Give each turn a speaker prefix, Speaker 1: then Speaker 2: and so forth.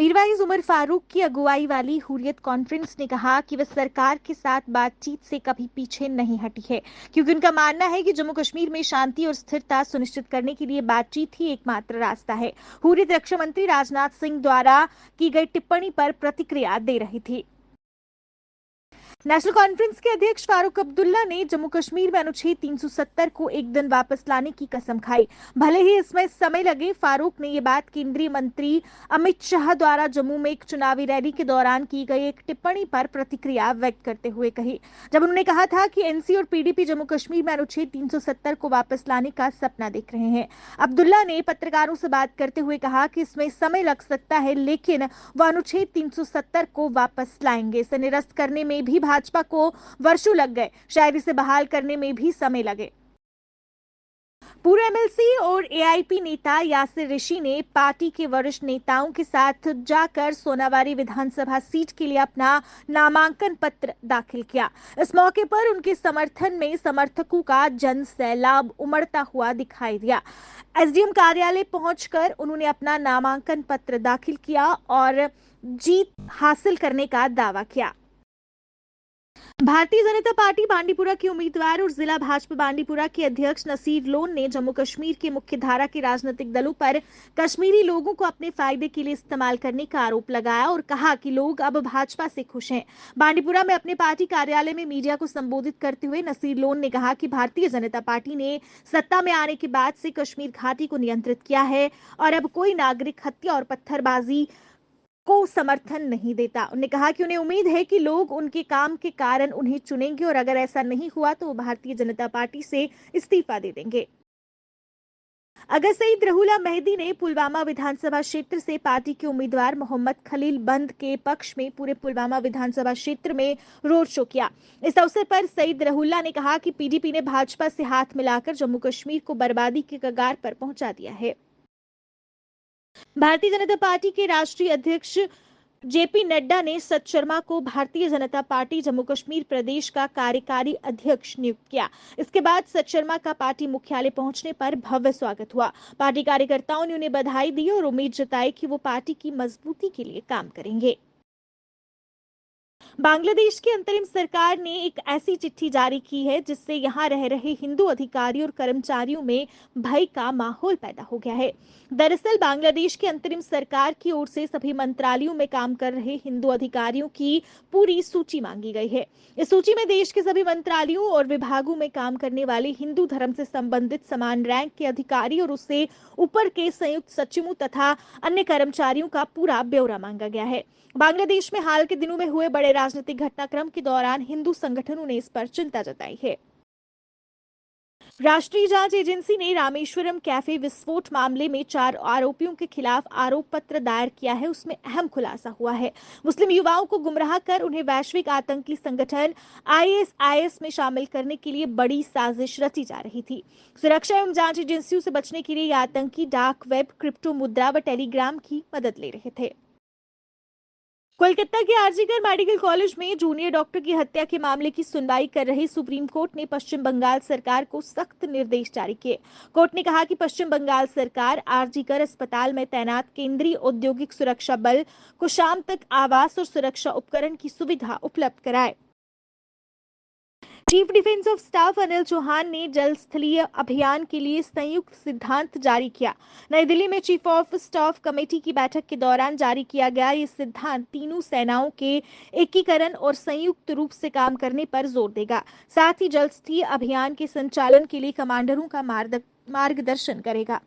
Speaker 1: मीरवाइज उमर फारूक की अगुवाई वाली हुर्रियत कॉन्फ्रेंस ने कहा कि वह सरकार के साथ बातचीत से कभी पीछे नहीं हटी है, क्योंकि उनका मानना है कि जम्मू कश्मीर में शांति और स्थिरता सुनिश्चित करने के लिए बातचीत ही एकमात्र रास्ता है। हुर्रियत रक्षा मंत्री राजनाथ सिंह द्वारा की गई टिप्पणी पर प्रतिक्रिया दे रही थी। नेशनल कॉन्फ्रेंस के अध्यक्ष फारूक अब्दुल्ला ने जम्मू कश्मीर में अनुच्छेद 370 को एक दिन वापस लाने की कसम खाई, भले ही इसमें समय लगे। फारूक ने ये बात केंद्रीय मंत्री अमित शाह द्वारा जम्मू में एक चुनावी रैली के दौरान की गई एक टिप्पणी पर प्रतिक्रिया व्यक्त करते हुए कही, जब उन्होंने कहा था कि एनसी और पीडीपी जम्मू कश्मीर में अनुच्छेद 370 को वापस लाने का सपना देख रहे हैं। अब्दुल्ला ने पत्रकारों से बात करते हुए कहा कि इसमें समय लग सकता है, लेकिन वह अनुच्छेद 370 को वापस लाएंगे। इसे निरस्त करने में भी भाजपा को वर्षों लग गए, शायद इसे बहाल करने में भी समय लगे। पूर्व एमएलसी और एआईपी नेता यासिर ऋषि ने पार्टी के वरिष्ठ नेताओं के साथ जाकर सोनावारी विधानसभा सीट के लिए अपना नामांकन पत्र दाखिल किया। इस मौके पर उनके समर्थन में समर्थकों का जन सैलाब उमड़ता हुआ दिखाई दिया। एसडीएम कार्यालय पहुंचकर उन्होंने अपना नामांकन पत्र दाखिल किया और जीत हासिल करने का दावा किया। भारतीय जनता पार्टी बांडीपुरा के उम्मीदवार और जिला भाजपा बांडीपुरा के अध्यक्ष नसीर लोन ने जम्मू कश्मीर के मुख्य धारा के राजनीतिक दलों पर कश्मीरी लोगों को अपने फायदे के लिए इस्तेमाल करने का आरोप लगाया और कहा कि लोग अब भाजपा से खुश हैं। बांडीपुरा में अपने पार्टी कार्यालय में मीडिया को संबोधित करते हुए नसीर लोन ने कहा कि भारतीय जनता पार्टी ने सत्ता में आने के बाद से कश्मीर घाटी को नियंत्रित किया है और अब कोई नागरिक हत्या और पत्थरबाजी को समर्थन नहीं देता। उन्होंने कहा कि उन्हें उम्मीद है कि लोग उनके काम के कारण उन्हें चुनेंगे और अगर ऐसा नहीं हुआ तो वो भारतीय जनता पार्टी से इस्तीफा दे देंगे। अगर सईद रहुला मेहदी ने पुलवामा विधानसभा क्षेत्र से पार्टी के उम्मीदवार मोहम्मद खलील बंद के पक्ष में पूरे पुलवामा विधानसभा क्षेत्र में रोड शो किया। इस अवसर पर सईद रहुल्ला ने कहा कि पीडीपी ने भाजपा से हाथ मिलाकर जम्मू कश्मीर को बर्बादी के कगार पर पहुंचा दिया है। भारतीय जनता पार्टी के राष्ट्रीय अध्यक्ष जेपी नड्डा ने सत शर्मा को भारतीय जनता पार्टी जम्मू कश्मीर प्रदेश का कार्यकारी अध्यक्ष नियुक्त किया। इसके बाद सत शर्मा का पार्टी मुख्यालय पहुंचने पर भव्य स्वागत हुआ। पार्टी कार्यकर्ताओं ने उन्हें बधाई दी और उम्मीद जताई कि वो पार्टी की मजबूती के लिए काम करेंगे। बांग्लादेश की अंतरिम सरकार ने एक ऐसी चिट्ठी जारी की है जिससे यहां रह रहे हिंदू अधिकारियों और कर्मचारियों में भय का माहौल पैदा हो गया है। दरअसल बांग्लादेश की अंतरिम सरकार की ओर से सभी मंत्रालयों में काम कर रहे हिंदू अधिकारियों की पूरी सूची मांगी गई है। इस सूची में देश के सभी मंत्रालयों और विभागों में काम करने वाले हिंदू धर्म से संबंधित समान रैंक के अधिकारी और उससे ऊपर के संयुक्त सचिवों तथा अन्य कर्मचारियों का पूरा ब्यौरा मांगा गया है। बांग्लादेश में हाल के दिनों में हुए बड़े राजनीतिक घटनाक्रम के दौरान हिंदू संगठनों ने इस पर चिंता जताई है। राष्ट्रीय जांच एजेंसी ने रामेश्वरम कैफे विस्फोट मामले में 4 आरोपियों के खिलाफ आरोप पत्र दायर किया है। उसमें अहम खुलासा हुआ है। मुस्लिम युवाओं को गुमराह कर उन्हें वैश्विक आतंकी संगठन आईएसआईएस में शामिल करने के लिए बड़ी साजिश रची जा रही थी। सुरक्षा एवं जांच एजेंसियों से बचने के लिए ये आतंकी डार्क वेब, क्रिप्टो मुद्रा व टेलीग्राम की मदद ले रहे थे। कोलकाता के आरजीकर मेडिकल कॉलेज में जूनियर डॉक्टर की हत्या के मामले की सुनवाई कर रही सुप्रीम कोर्ट ने पश्चिम बंगाल सरकार को सख्त निर्देश जारी किए। कोर्ट ने कहा कि पश्चिम बंगाल सरकार आरजीकर अस्पताल में तैनात केंद्रीय औद्योगिक सुरक्षा बल को शाम तक आवास और सुरक्षा उपकरण की सुविधा उपलब्ध कराए। Chief defence of staff Anil Chauhan ने जल स्थलीय अभियान के लिए संयुक्त सिद्धांत जारी किया। नई दिल्ली में चीफ ऑफ स्टाफ कमेटी की बैठक के दौरान जारी किया गया ये सिद्धांत तीनों सेनाओं के एकीकरण और संयुक्त रूप से काम करने पर जोर देगा। साथ ही जल स्थलीय अभियान के संचालन के लिए कमांडरों का मार्गदर्शन करेगा।